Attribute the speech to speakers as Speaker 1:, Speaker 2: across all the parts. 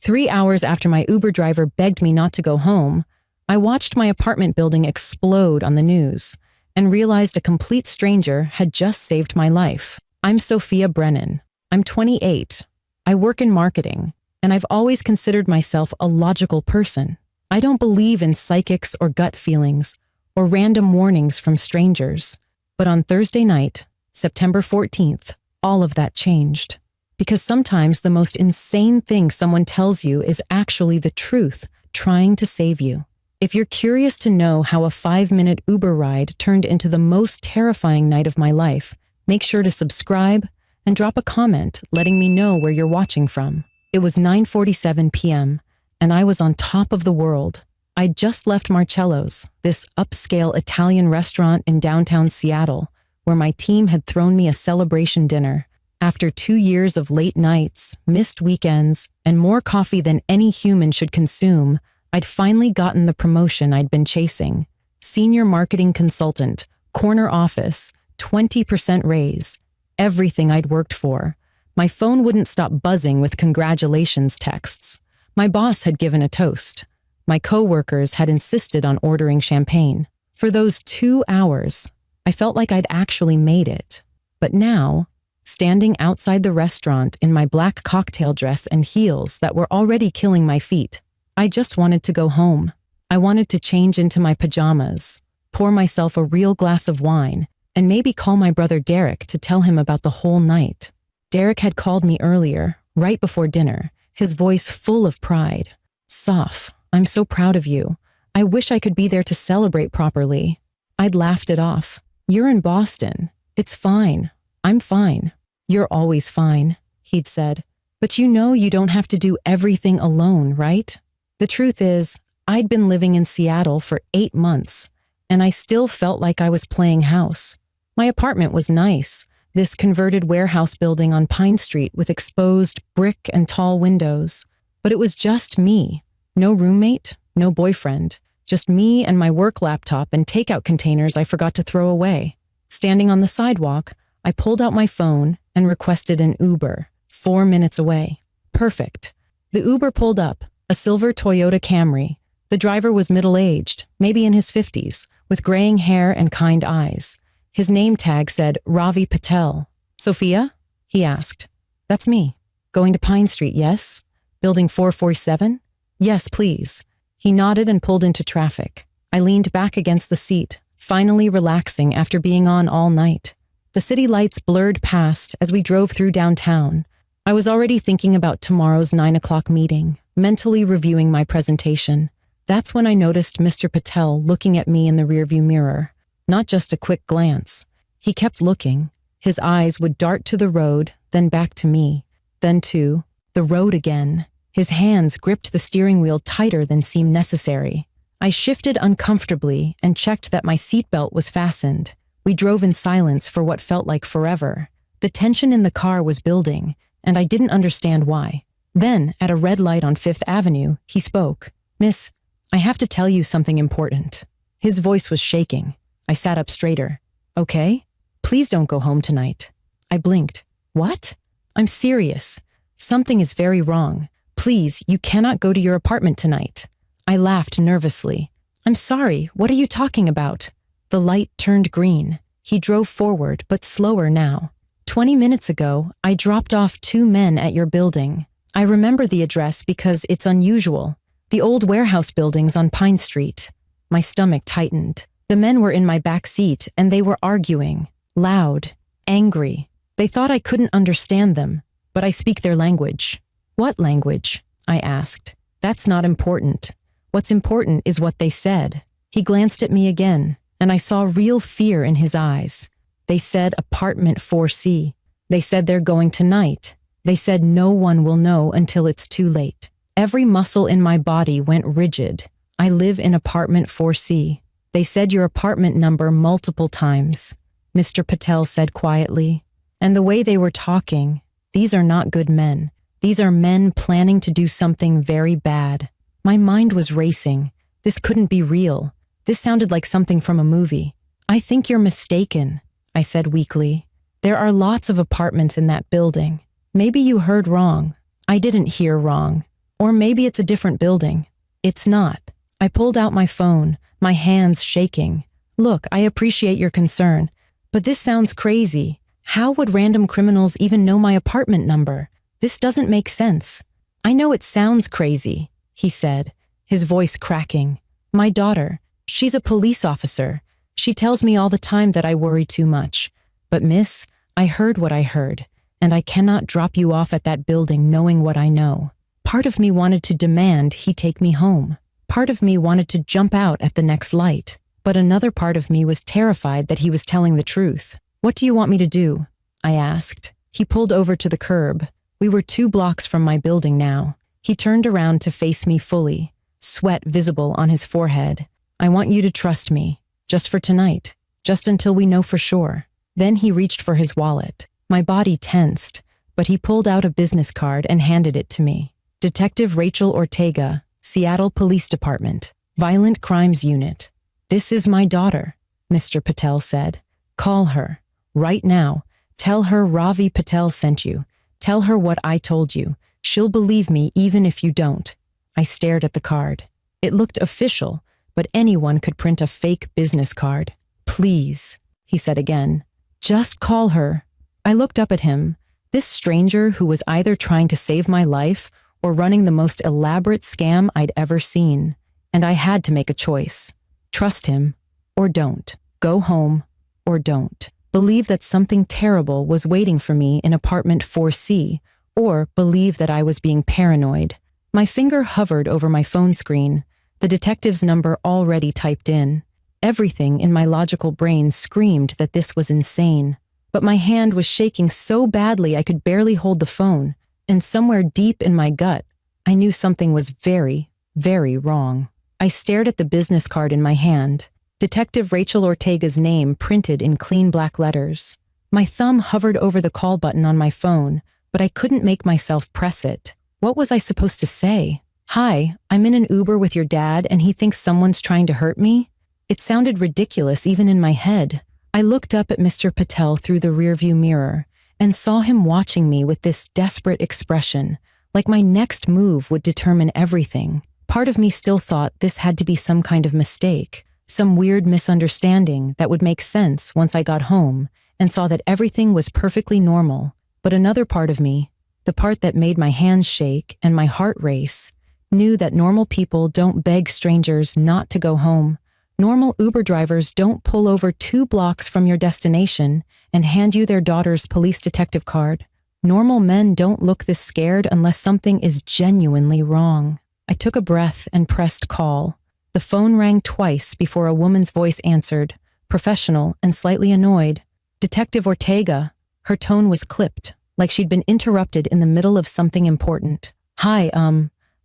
Speaker 1: 3 hours after my Uber driver begged me not to go home, I watched my apartment building explode on the news and realized a complete stranger had just saved my life. I'm Sophia Brennan. I'm 28. I work in marketing, and I've always considered myself a logical person. I don't believe in psychics or gut feelings or random warnings from strangers. But on Thursday night, September 14th, all of that changed. Because sometimes the most insane thing someone tells you is actually the truth trying to save you. If you're curious to know how a 5-minute Uber ride turned into the most terrifying night of my life, make sure to subscribe and drop a comment letting me know where you're watching from. It was 9:47 p.m., and I was on top of the world. I'd just left Marcello's, this upscale Italian restaurant in downtown Seattle, where my team had thrown me a celebration dinner. After 2 years of late nights, missed weekends, and more coffee than any human should consume, I'd finally gotten the promotion I'd been chasing. Senior marketing consultant, corner office, 20% raise. Everything I'd worked for. My phone wouldn't stop buzzing with congratulations texts. My boss had given a toast. My coworkers had insisted on ordering champagne. For those 2 hours, I felt like I'd actually made it. But now, standing outside the restaurant in my black cocktail dress and heels that were already killing my feet, I just wanted to go home. I wanted to change into my pajamas, pour myself a real glass of wine, and maybe call my brother Derek to tell him about the whole night. Derek had called me earlier, right before dinner, his voice full of pride. "Soph, I'm so proud of you. I wish I could be there to celebrate properly." I'd laughed it off. "You're in Boston. It's fine. I'm fine." "You're always fine," he'd said. "But you know you don't have to do everything alone, right?" The truth is, I'd been living in Seattle for 8 months, and I still felt like I was playing house. My apartment was nice, this converted warehouse building on Pine Street with exposed brick and tall windows. But it was just me. No roommate, no boyfriend, just me and my work laptop and takeout containers I forgot to throw away. Standing on the sidewalk, I pulled out my phone and requested an Uber, 4 minutes away. Perfect. The Uber pulled up, a silver Toyota Camry. The driver was middle-aged, maybe in his 50s, with graying hair and kind eyes. His name tag said Ravi Patel. "Sophia?" he asked. "That's me. Going to Pine Street, yes? Building 447? "Yes, please." He nodded and pulled into traffic. I leaned back against the seat, finally relaxing after being on all night. The city lights blurred past as we drove through downtown. I was already thinking about tomorrow's 9 o'clock meeting, mentally reviewing my presentation. That's when I noticed Mr. Patel looking at me in the rearview mirror. Not just a quick glance. He kept looking. His eyes would dart to the road, then back to me, then to the road again. His hands gripped the steering wheel tighter than seemed necessary. I shifted uncomfortably and checked that my seatbelt was fastened. We drove in silence for what felt like forever. The tension in the car was building, and I didn't understand why. Then, at a red light on 5th Avenue, he spoke. "Miss, I have to tell you something important." His voice was shaking. I sat up straighter. "Okay? Please don't go home tonight." I blinked. "What?" "I'm serious. Something is very wrong. Please, you cannot go to your apartment tonight." I laughed nervously. "I'm sorry, what are you talking about?" The light turned green. He drove forward, but slower now. 20 minutes ago, I dropped off 2 men at your building. I remember the address because it's unusual. The old warehouse buildings on Pine Street." My stomach tightened. The men were in my back seat, and they were arguing. Loud. Angry. They thought I couldn't understand them, but I speak their language. "What language?" I asked. "That's not important. What's important is what they said." He glanced at me again, and I saw real fear in his eyes. They said apartment 4C. They said they're going tonight. They said no one will know until it's too late. Every muscle in my body went rigid. "I live in apartment 4C. They said your apartment number multiple times," Mr. Patel said quietly. "And the way they were talking, these are not good men. These are men planning to do something very bad." My mind was racing. This couldn't be real. This sounded like something from a movie. "I think you're mistaken," I said weakly. "There are lots of apartments in that building. Maybe you heard wrong." "I didn't hear wrong." Or maybe it's a different building. It's not. I pulled out my phone, my hands shaking. Look, I appreciate your concern, but this sounds crazy. How would random criminals even know my apartment number? This doesn't make sense. I know it sounds crazy, he said, his voice cracking. My daughter, she's a police officer. She tells me all the time that I worry too much. But miss, I heard what I heard, and I cannot drop you off at that building knowing what I know. Part of me wanted to demand he take me home. Part of me wanted to jump out at the next light. But another part of me was terrified that he was telling the truth. What do you want me to do? I asked. He pulled over to the curb. We were 2 blocks from my building now. He turned around to face me fully, sweat visible on his forehead. I want you to trust me, just for tonight, just until we know for sure. Then he reached for his wallet. My body tensed, but he pulled out a business card and handed it to me. Detective Rachel Ortega, Seattle Police Department, Violent Crimes Unit. This is my daughter, Mr. Patel said. Call her. Right now. Tell her Ravi Patel sent you. Tell her what I told you. She'll believe me even if you don't. I stared at the card. It looked official, but anyone could print a fake business card. Please, he said again. Just call her. I looked up at him. This stranger who was either trying to save my life or running the most elaborate scam I'd ever seen. And I had to make a choice. Trust him or don't. Go home or don't. Believe that something terrible was waiting for me in apartment 4C, or believe that I was being paranoid. My finger hovered over my phone screen, the detective's number already typed in. Everything in my logical brain screamed that this was insane. But my hand was shaking so badly I could barely hold the phone, and somewhere deep in my gut, I knew something was very, very wrong. I stared at the business card in my hand. Detective Rachel Ortega's name printed in clean black letters. My thumb hovered over the call button on my phone, but I couldn't make myself press it. What was I supposed to say? Hi, I'm in an Uber with your dad and he thinks someone's trying to hurt me? It sounded ridiculous even in my head. I looked up at Mr. Patel through the rearview mirror and saw him watching me with this desperate expression, like my next move would determine everything. Part of me still thought this had to be some kind of mistake, some weird misunderstanding that would make sense once I got home and saw that everything was perfectly normal. But another part of me, the part that made my hands shake and my heart race, knew that normal people don't beg strangers not to go home. Normal Uber drivers don't pull over 2 blocks from your destination and hand you their daughter's police detective card. Normal men don't look this scared unless something is genuinely wrong. I took a breath and pressed call. The phone rang twice before a woman's voice answered, professional and slightly annoyed. Detective Ortega. Her tone was clipped, like she'd been interrupted in the middle of something important. Hi,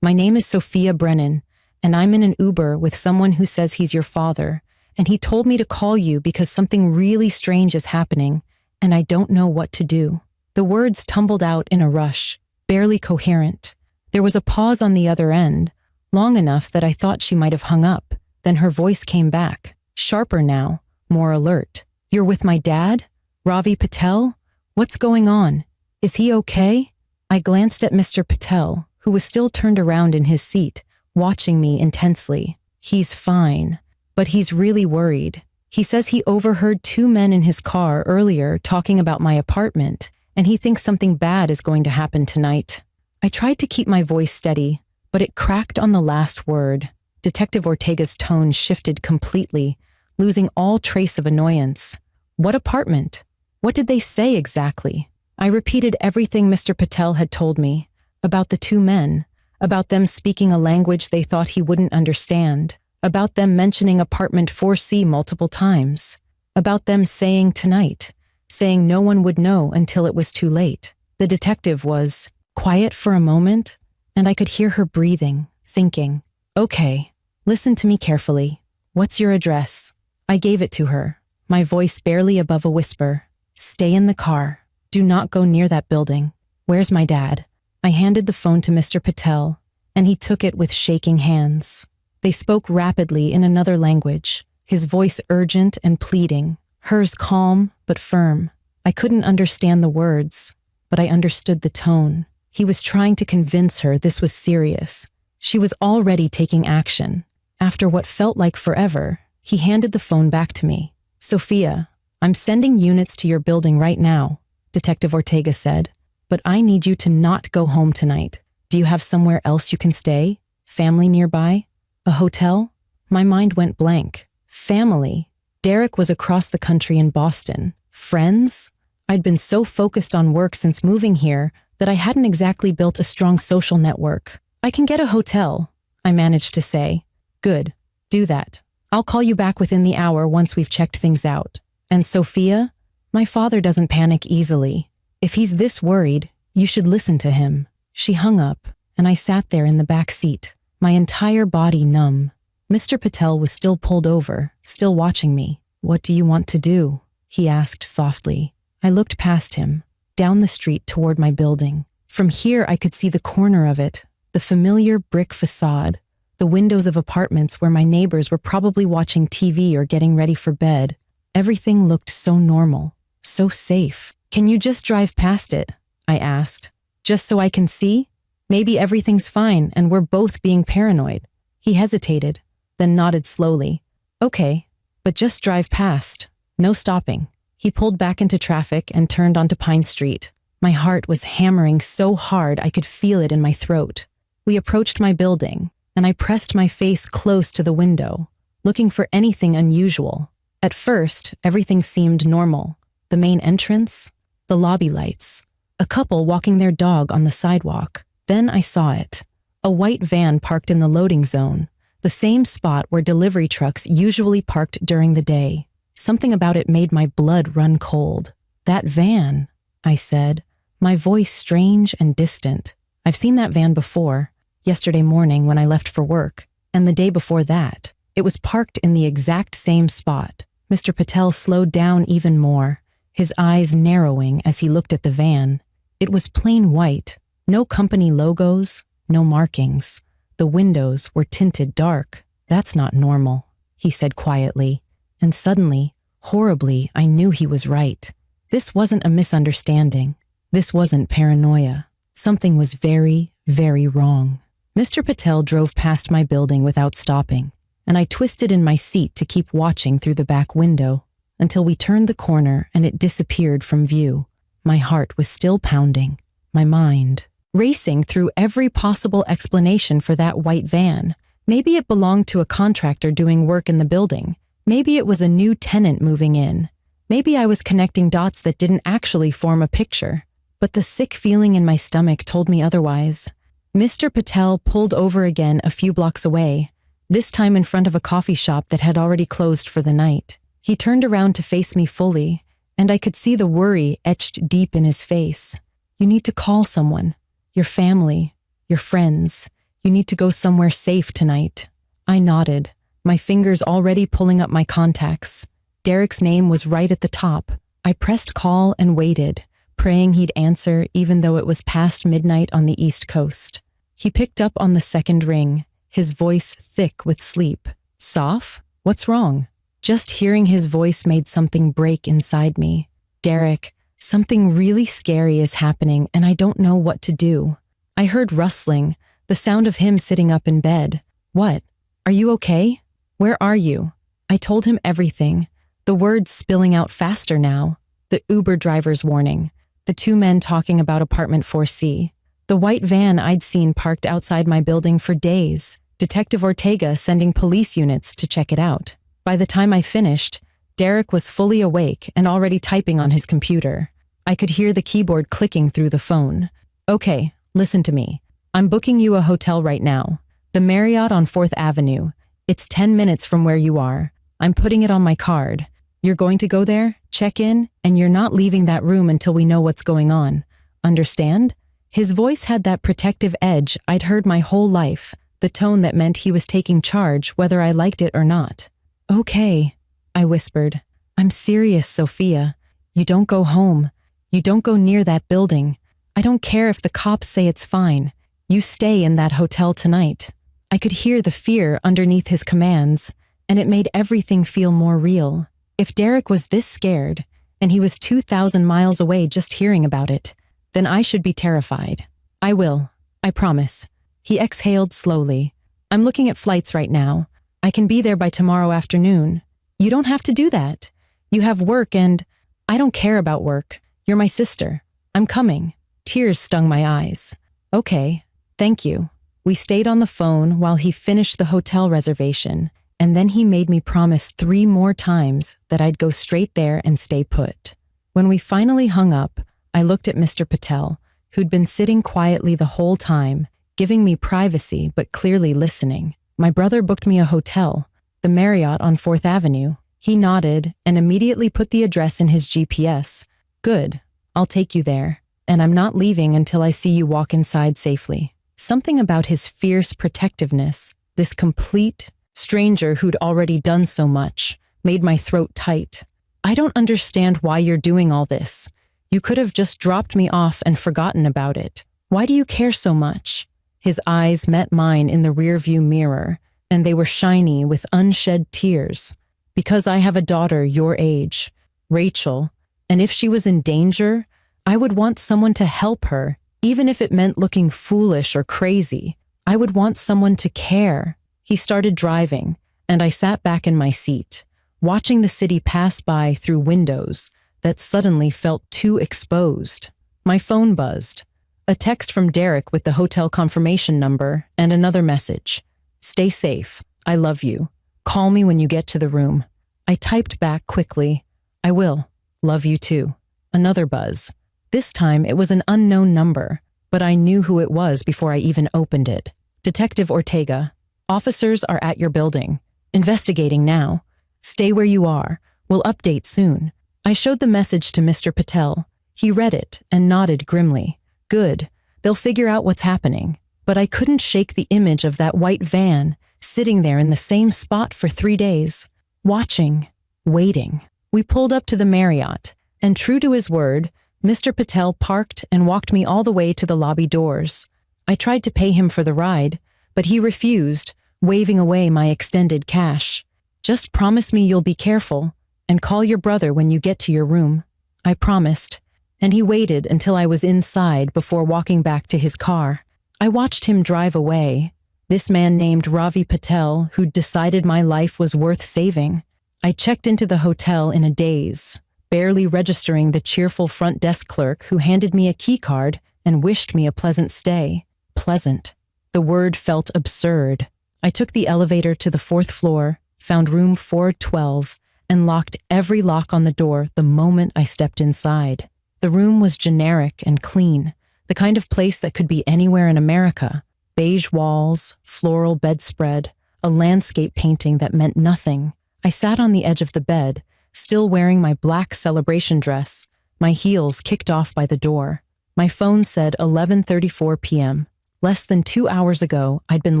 Speaker 1: my name is Sophia Brennan, and I'm in an Uber with someone who says he's your father, and he told me to call you because something really strange is happening, and I don't know what to do. The words tumbled out in a rush, barely coherent. There was a pause on the other end, long enough that I thought she might have hung up. Then her voice came back, sharper now, more alert. You're with my dad? Ravi Patel? What's going on? Is he okay? I glanced at Mr. Patel, who was still turned around in his seat, watching me intensely. He's fine, but he's really worried. He says he overheard 2 men in his car earlier talking about my apartment, and he thinks something bad is going to happen tonight. I tried to keep my voice steady, but it cracked on the last word. Detective Ortega's tone shifted completely, losing all trace of annoyance. What apartment? What did they say exactly? I repeated everything Mr. Patel had told me, about the 2 men, about them speaking a language they thought he wouldn't understand, about them mentioning apartment 4C multiple times, about them saying tonight, saying no one would know until it was too late. The detective was quiet for a moment, and I could hear her breathing, thinking, okay, listen to me carefully. What's your address? I gave it to her, my voice barely above a whisper. Stay in the car. Do not go near that building. Where's my dad? I handed the phone to Mr. Patel, and he took it with shaking hands. They spoke rapidly in another language, his voice urgent and pleading, hers calm but firm. I couldn't understand the words, but I understood the tone. He was trying to convince her this was serious. She was already taking action. After what felt like forever, he handed the phone back to me. "Sophia, I'm sending units to your building right now," Detective Ortega said, "but I need you to not go home tonight. Do you have somewhere else you can stay? Family nearby? A hotel?" My mind went blank. Family? Derek was across the country in Boston. Friends? I'd been so focused on work since moving here that I hadn't exactly built a strong social network. "I can get a hotel," I managed to say. "Good. Do that. I'll call you back within the hour once we've checked things out. And Sophia, my father doesn't panic easily. If he's this worried, you should listen to him." She hung up, and I sat there in the back seat, my entire body numb. Mr. Patel was still pulled over, still watching me. "What do you want to do?" he asked softly. I looked past him, down the street toward my building. From here I could see the corner of it, the familiar brick facade, the windows of apartments where my neighbors were probably watching TV or getting ready for bed. Everything looked so normal, so safe. "Can you just drive past it?" I asked. "Just so I can see? Maybe everything's fine and we're both being paranoid." He hesitated, then nodded slowly. "Okay, but just drive past. No stopping." He pulled back into traffic and turned onto Pine Street. My heart was hammering so hard I could feel it in my throat. We approached my building, and I pressed my face close to the window, looking for anything unusual. At first, everything seemed normal. The main entrance, the lobby lights, a couple walking their dog on the sidewalk. Then I saw it. A white van parked in the loading zone, the same spot where delivery trucks usually parked during the day. Something about it made my blood run cold. "That van," I said, my voice strange and distant. "I've seen that van before, yesterday morning when I left for work, and the day before that. It was parked in the exact same spot." Mr. Patel slowed down even more, his eyes narrowing as he looked at the van. It was plain white, no company logos, no markings. The windows were tinted dark. "That's not normal," he said quietly. And suddenly, horribly, I knew he was right. This wasn't a misunderstanding. This wasn't paranoia. Something was very, very wrong. Mr. Patel drove past my building without stopping, and I twisted in my seat to keep watching through the back window until we turned the corner and it disappeared from view. My heart was still pounding, my mind racing through every possible explanation for that white van. Maybe it belonged to a contractor doing work in the building. Maybe it was a new tenant moving in. Maybe I was connecting dots that didn't actually form a picture. But the sick feeling in my stomach told me otherwise. Mr. Patel pulled over again a few blocks away, this time in front of a coffee shop that had already closed for the night. He turned around to face me fully, and I could see the worry etched deep in his face. "You need to call someone. Your family. Your friends. You need to go somewhere safe tonight." I nodded, my fingers already pulling up my contacts. Derek's name was right at the top. I pressed call and waited, praying he'd answer even though it was past midnight on the East Coast. He picked up on the second ring, his voice thick with sleep. "Soph? What's wrong?" Just hearing his voice made something break inside me. "Derek, something really scary is happening and I don't know what to do." I heard rustling, the sound of him sitting up in bed. "What? Are you okay? Where are you?" I told him everything, the words spilling out faster now. The Uber driver's warning, the two men talking about apartment 4C, the white van I'd seen parked outside my building for days, Detective Ortega sending police units to check it out. By the time I finished, Derek was fully awake and already typing on his computer. I could hear the keyboard clicking through the phone. "Okay, listen to me. I'm booking you a hotel right now. The Marriott on 4th Avenue. It's 10 minutes from where you are. I'm putting it on my card. You're going to go there, check in, and you're not leaving that room until we know what's going on. Understand?" His voice had that protective edge I'd heard my whole life, the tone that meant he was taking charge whether I liked it or not. "Okay," I whispered. "I'm serious, Sophia. You don't go home. You don't go near that building. I don't care if the cops say it's fine. You stay in that hotel tonight." I could hear the fear underneath his commands, and it made everything feel more real. If Derek was this scared, and he was 2,000 miles away just hearing about it, then I should be terrified. I will. I promise. He exhaled slowly. I'm looking at flights right now. I can be there by tomorrow afternoon. You don't have to do that. You have work and I don't care about work. You're my sister. I'm coming. Tears stung my eyes. Okay, thank you. We stayed on the phone while he finished the hotel reservation, and then he made me promise 3 more times that I'd go straight there and stay put. When we finally hung up, I looked at Mr. Patel, who'd been sitting quietly the whole time, giving me privacy but clearly listening. My brother booked me a hotel, the Marriott on 4th Avenue. He nodded and immediately put the address in his GPS. Good, I'll take you there, and I'm not leaving until I see you walk inside safely. Something about his fierce protectiveness, this complete stranger who'd already done so much, made my throat tight. I don't understand why you're doing all this. You could have just dropped me off and forgotten about it. Why do you care so much? His eyes met mine in the rearview mirror, and they were shiny with unshed tears. Because I have a daughter your age, Rachel, and if she was in danger, I would want someone to help her, even if it meant looking foolish or crazy. I would want someone to care. He started driving, and I sat back in my seat, watching the city pass by through windows that suddenly felt too exposed. My phone buzzed. A text from Derek with the hotel confirmation number and another message. Stay safe. I love you. Call me when you get to the room. I typed back quickly. I will. Love you too. Another buzz. This time it was an unknown number, but I knew who it was before I even opened it. Detective Ortega. Officers are at your building. Investigating now. Stay where you are. We'll update soon. I showed the message to Mr. Patel. He read it and nodded grimly. Good. They'll figure out what's happening. But I couldn't shake the image of that white van sitting there in the same spot for 3 days. Watching. Waiting. We pulled up to the Marriott, and true to his word, Mr. Patel parked and walked me all the way to the lobby doors. I tried to pay him for the ride, but he refused, waving away my extended cash. Just promise me you'll be careful, and call your brother when you get to your room. I promised, and he waited until I was inside before walking back to his car. I watched him drive away. This man named Ravi Patel, who'd decided my life was worth saving. I checked into the hotel in a daze, barely registering the cheerful front desk clerk who handed me a key card and wished me a pleasant stay. Pleasant. The word felt absurd. I took the elevator to the 4th floor, found room 412, and locked every lock on the door the moment I stepped inside. The room was generic and clean, the kind of place that could be anywhere in America. Beige walls, floral bedspread, a landscape painting that meant nothing. I sat on the edge of the bed, still wearing my black celebration dress, my heels kicked off by the door. My phone said 11:34 p.m. Less than 2 hours ago, I'd been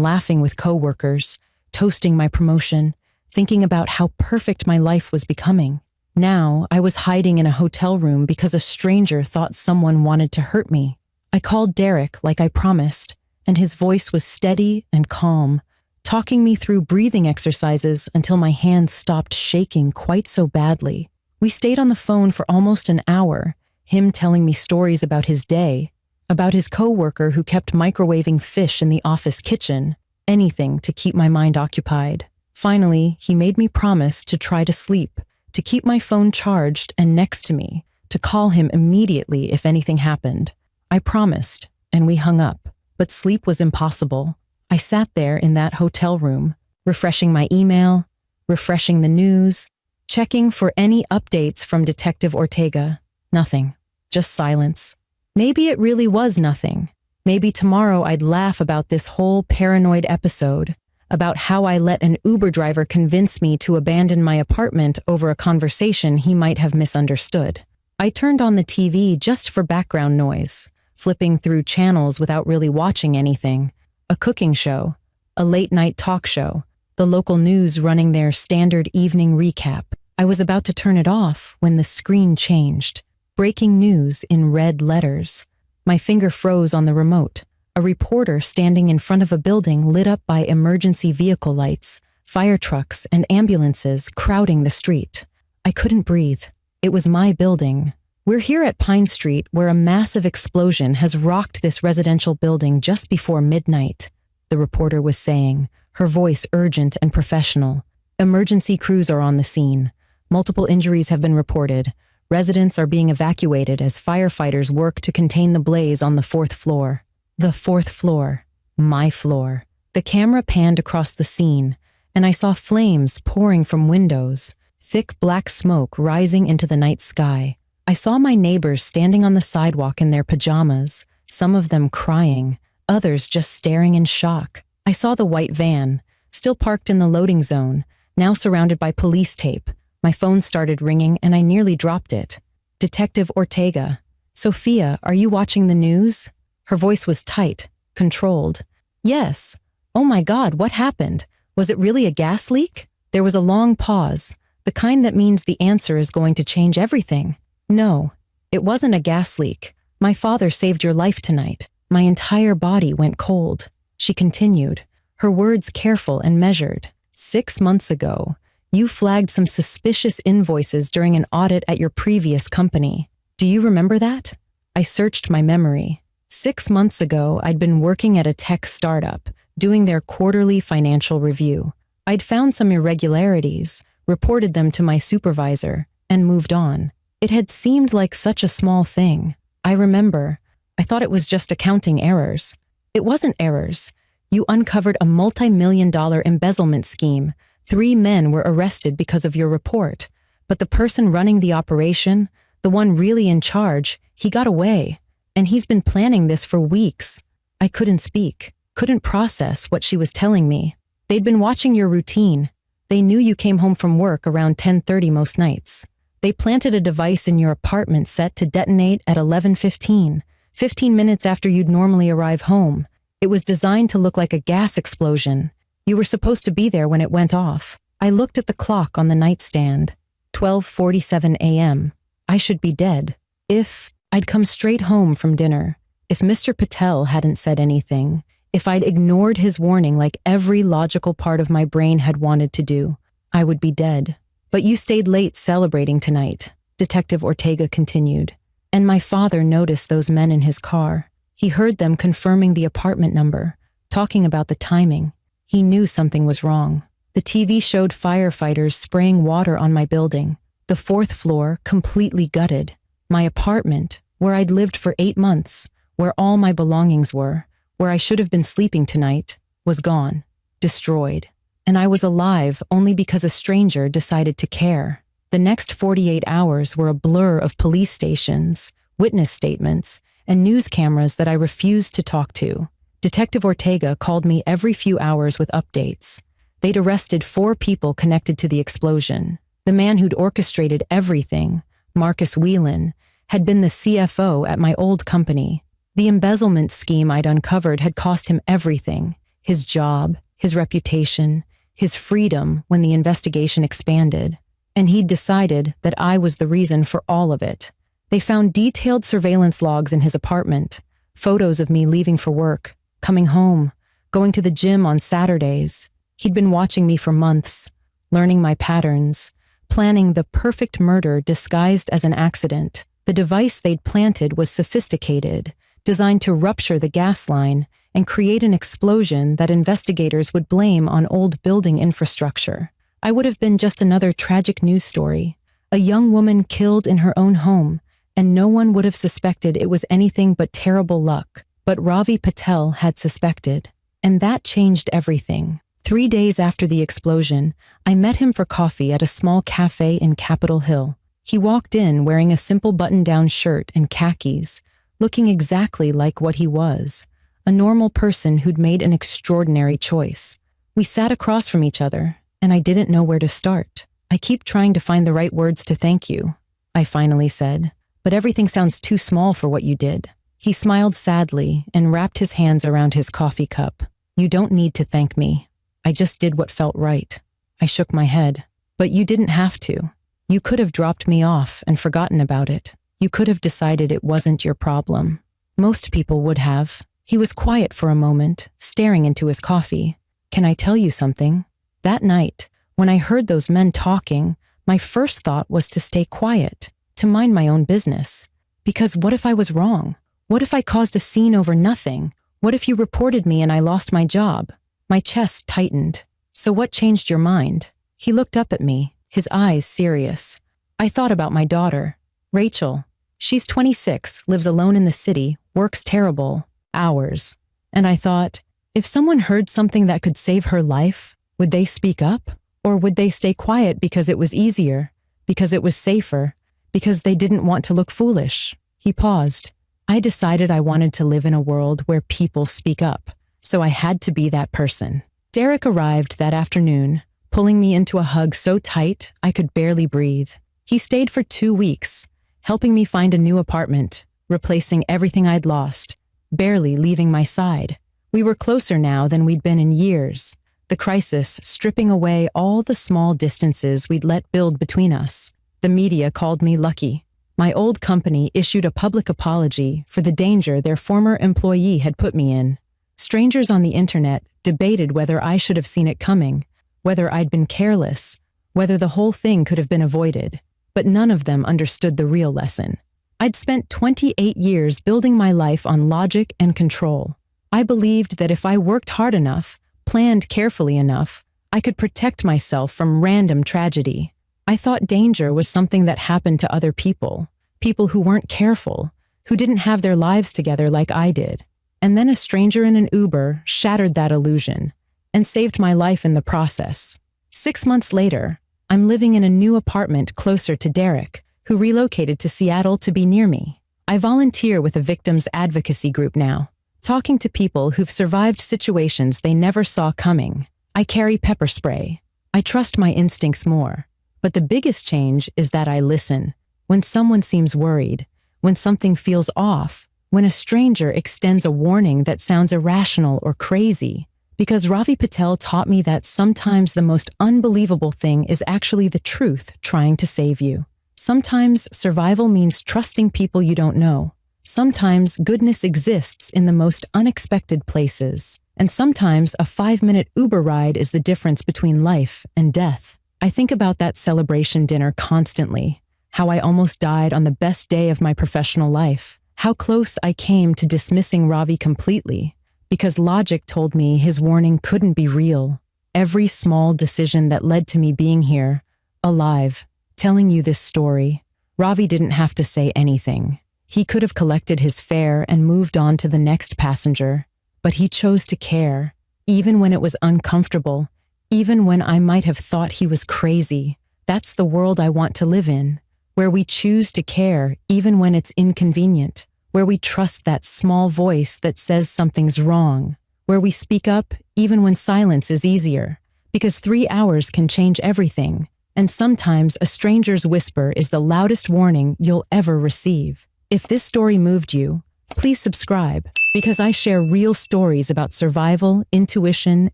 Speaker 1: laughing with coworkers, toasting my promotion, thinking about how perfect my life was becoming. Now, I was hiding in a hotel room because a stranger thought someone wanted to hurt me. I called Derek like I promised, and his voice was steady and calm, talking me through breathing exercises until my hands stopped shaking quite so badly. We stayed on the phone for almost an hour, him telling me stories about his day, about his coworker who kept microwaving fish in the office kitchen, anything to keep my mind occupied. Finally, he made me promise to try to sleep, to keep my phone charged and next to me, to call him immediately if anything happened. I promised, and we hung up, but sleep was impossible. I sat there in that hotel room, refreshing my email, refreshing the news, checking for any updates from Detective Ortega. Nothing. Just silence. Maybe it really was nothing. Maybe tomorrow I'd laugh about this whole paranoid episode, about how I let an Uber driver convince me to abandon my apartment over a conversation he might have misunderstood. I turned on the TV just for background noise, flipping through channels without really watching anything. A cooking show, a late-night talk show, the local news running their standard evening recap. I was about to turn it off when the screen changed. Breaking news in red letters. My finger froze on the remote. A reporter standing in front of a building lit up by emergency vehicle lights, fire trucks, and ambulances crowding the street. I couldn't breathe. It was my building, We're here at Pine Street where a massive explosion has rocked this residential building just before midnight, the reporter was saying, her voice urgent and professional. Emergency crews are on the scene. Multiple injuries have been reported. Residents are being evacuated as firefighters work to contain the blaze on the 4th floor. The 4th floor. My floor. The camera panned across the scene, and I saw flames pouring from windows, thick black smoke rising into the night sky. I saw my neighbors standing on the sidewalk in their pajamas, some of them crying, others just staring in shock. I saw the white van, still parked in the loading zone, now surrounded by police tape. My phone started ringing and I nearly dropped it. Detective Ortega. Sophia, are you watching the news? Her voice was tight, controlled. Yes. Oh my God, what happened? Was it really a gas leak? There was a long pause, the kind that means the answer is going to change everything. No, it wasn't a gas leak. My father saved your life tonight. My entire body went cold. She continued, her words careful and measured. 6 months ago, you flagged some suspicious invoices during an audit at your previous company. Do you remember that? I searched my memory. 6 months ago, I'd been working at a tech startup, doing their quarterly financial review. I'd found some irregularities, reported them to my supervisor, and moved on. It had seemed like such a small thing. I remember. I thought it was just accounting errors. It wasn't errors. You uncovered a multi-million-dollar embezzlement scheme. 3 men were arrested because of your report. But the person running the operation, the one really in charge, he got away. And he's been planning this for weeks. I couldn't speak, couldn't process what she was telling me. They'd been watching your routine. They knew you came home from work around 10:30 most nights. They planted a device in your apartment set to detonate at 11:15, 15 minutes after you'd normally arrive home. It was designed to look like a gas explosion. You were supposed to be there when it went off. I looked at the clock on the nightstand. 12:47 a.m. I should be dead. If I'd come straight home from dinner, if Mr. Patel hadn't said anything, if I'd ignored his warning like every logical part of my brain had wanted to do, I would be dead. But you stayed late celebrating tonight, Detective Ortega continued. And my father noticed those men in his car. He heard them confirming the apartment number, talking about the timing. He knew something was wrong. The TV showed firefighters spraying water on my building. The 4th floor, completely gutted. My apartment, where I'd lived for 8 months, where all my belongings were, where I should have been sleeping tonight, was gone, destroyed. And I was alive only because a stranger decided to care. The next 48 hours were a blur of police stations, witness statements, and news cameras that I refused to talk to. Detective Ortega called me every few hours with updates. They'd arrested 4 people connected to the explosion. The man who'd orchestrated everything, Marcus Whelan, had been the CFO at my old company. The embezzlement scheme I'd uncovered had cost him everything: his job, his reputation, his freedom when the investigation expanded. And he'd decided that I was the reason for all of it. They found detailed surveillance logs in his apartment, photos of me leaving for work, coming home, going to the gym on Saturdays. He'd been watching me for months, learning my patterns, planning the perfect murder disguised as an accident. The device they'd planted was sophisticated, designed to rupture the gas line and create an explosion that investigators would blame on old building infrastructure. I would have been just another tragic news story, a young woman killed in her own home, and no one would have suspected it was anything but terrible luck. But Ravi Patel had suspected, and that changed everything. 3 days after the explosion, I met him for coffee at a small cafe in Capitol Hill. He walked in wearing a simple button-down shirt and khakis, looking exactly like what he was, a normal person who'd made an extraordinary choice. We sat across from each other, and I didn't know where to start. I keep trying to find the right words to thank you, I finally said, but everything sounds too small for what you did. He smiled sadly and wrapped his hands around his coffee cup. You don't need to thank me. I just did what felt right. I shook my head. But you didn't have to. You could have dropped me off and forgotten about it. You could have decided it wasn't your problem. Most people would have. He was quiet for a moment, staring into his coffee. Can I tell you something? That night, when I heard those men talking, my first thought was to stay quiet. to mind my own business. Because what if I was wrong? What if I caused a scene over nothing? What if you reported me and I lost my job? My chest tightened. So what changed your mind? He looked up at me, his eyes serious. I thought about my daughter, Rachel. She's 26, lives alone in the city, works terrible hours. And I thought, if someone heard something that could save her life, would they speak up? Or would they stay quiet because it was easier, because it was safer, because they didn't want to look foolish? He paused. I decided I wanted to live in a world where people speak up, so I had to be that person. Derek arrived that afternoon, pulling me into a hug so tight I could barely breathe. He stayed for 2 weeks, helping me find a new apartment, replacing everything I'd lost, barely leaving my side. We were closer now than we'd been in years, the crisis stripping away all the small distances we'd let build between us. The media called me lucky. My old company issued a public apology for the danger their former employee had put me in. Strangers on the internet debated whether I should have seen it coming, whether I'd been careless, whether the whole thing could have been avoided. But none of them understood the real lesson. I'd spent 28 years building my life on logic and control. I believed that if I worked hard enough, planned carefully enough, I could protect myself from random tragedy. I thought danger was something that happened to other people who weren't careful, who didn't have their lives together like I did. And then a stranger in an Uber shattered that illusion and saved my life in the process. 6 months later, I'm living in a new apartment closer to Derek, who relocated to Seattle to be near me. I volunteer with a victims advocacy group now, talking to people who've survived situations they never saw coming. I carry pepper spray. I trust my instincts more. But the biggest change is that I listen. When someone seems worried, when something feels off, when a stranger extends a warning that sounds irrational or crazy. Because Ravi Patel taught me that sometimes the most unbelievable thing is actually the truth trying to save you. Sometimes survival means trusting people you don't know. Sometimes goodness exists in the most unexpected places. And sometimes a 5-minute Uber ride is the difference between life and death. I think about that celebration dinner constantly, how I almost died on the best day of my professional life, how close I came to dismissing Ravi completely, because logic told me his warning couldn't be real. Every small decision that led to me being here, alive, telling you this story, Ravi didn't have to say anything. He could have collected his fare and moved on to the next passenger, but he chose to care, even when it was uncomfortable, even when I might have thought he was crazy. That's the world I want to live in, where we choose to care even when it's inconvenient, where we trust that small voice that says something's wrong, where we speak up even when silence is easier, because 3 hours can change everything, and sometimes a stranger's whisper is the loudest warning you'll ever receive. If this story moved you, please subscribe, because I share real stories about survival, intuition,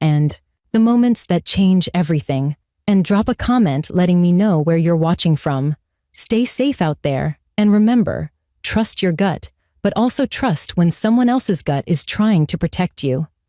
Speaker 1: and the moments that change everything. And drop a comment letting me know where you're watching from. Stay safe out there, and remember, trust your gut, but also trust when someone else's gut is trying to protect you.